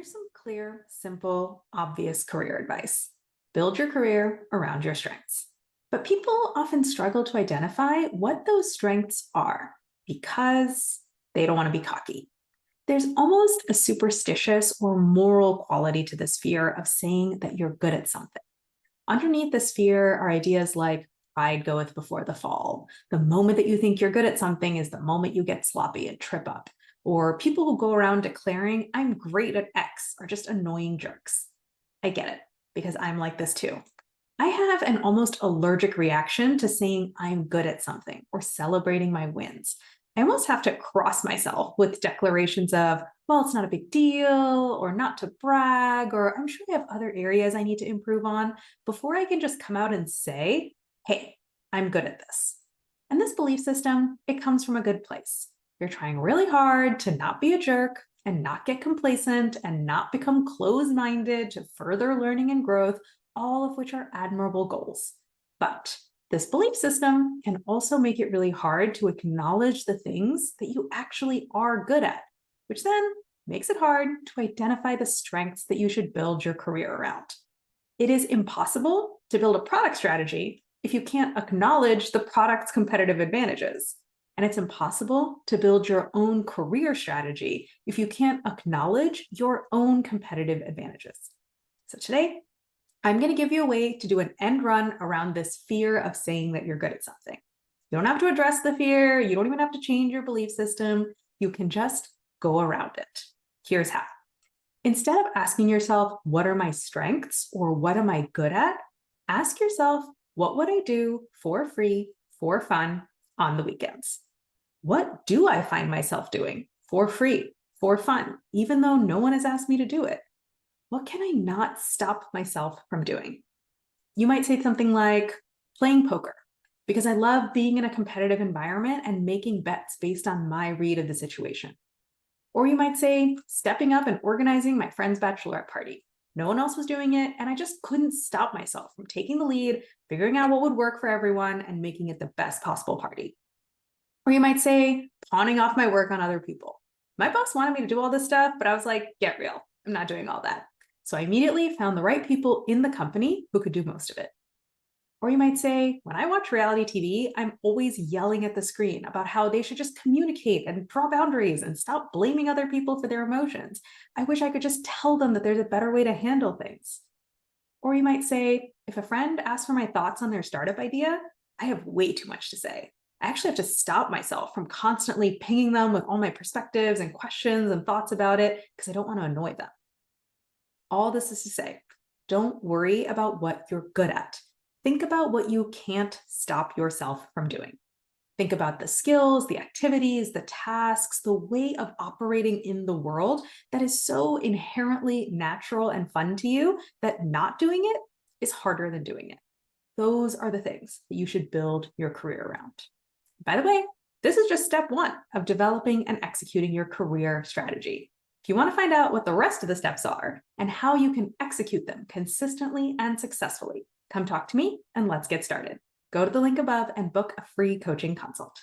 Here's some clear, simple, obvious career advice. Build your career around your strengths. But people often struggle to identify what those strengths are because they don't want to be cocky. There's almost a superstitious or moral quality to this fear of saying that you're good at something. Underneath this fear are ideas like pride goeth before the fall. The moment that you think you're good at something is the moment you get sloppy and trip up. Or people who go around declaring, I'm great at X, are just annoying jerks. I get it, because I'm like this too. I have an almost allergic reaction to saying I'm good at something or celebrating my wins. I almost have to cross myself with declarations of, well, it's not a big deal, or not to brag, or I'm sure I have other areas I need to improve on before I can just come out and say, hey, I'm good at this. And this belief system, it comes from a good place. You're trying really hard to not be a jerk and not get complacent and not become closed-minded to further learning and growth, all of which are admirable goals. But this belief system can also make it really hard to acknowledge the things that you actually are good at, which then makes it hard to identify the strengths that you should build your career around. It is impossible to build a product strategy if you can't acknowledge the product's competitive advantages. And it's impossible to build your own career strategy if you can't acknowledge your own competitive advantages. So today, I'm going to give you a way to do an end run around this fear of saying that you're good at something. You don't have to address the fear. You don't even have to change your belief system. You can just go around it. Here's how. Instead of asking yourself, what are my strengths or what am I good at? Ask yourself, what would I do for free, for fun on the weekends? What do I find myself doing for free, for fun, even though no one has asked me to do it? What can I not stop myself from doing? You might say something like playing poker, because I love being in a competitive environment and making bets based on my read of the situation. Or you might say stepping up and organizing my friend's bachelorette party. No one else was doing it, and I just couldn't stop myself from taking the lead, figuring out what would work for everyone, and making it the best possible party. Or you might say pawning off my work on other people. My boss wanted me to do all this stuff, but I was like, get real. I'm not doing all that. So I immediately found the right people in the company who could do most of it. Or you might say, when I watch reality TV, I'm always yelling at the screen about how they should just communicate and draw boundaries and stop blaming other people for their emotions. I wish I could just tell them that there's a better way to handle things. Or you might say, if a friend asks for my thoughts on their startup idea, I have way too much to say. I actually have to stop myself from constantly pinging them with all my perspectives and questions and thoughts about it because I don't want to annoy them. All this is to say, don't worry about what you're good at. Think about what you can't stop yourself from doing. Think about the skills, the activities, the tasks, the way of operating in the world that is so inherently natural and fun to you that not doing it is harder than doing it. Those are the things that you should build your career around. By the way, this is just step one of developing and executing your career strategy. If you want to find out what the rest of the steps are and how you can execute them consistently and successfully, come talk to me and let's get started. Go to the link above and book a free coaching consult.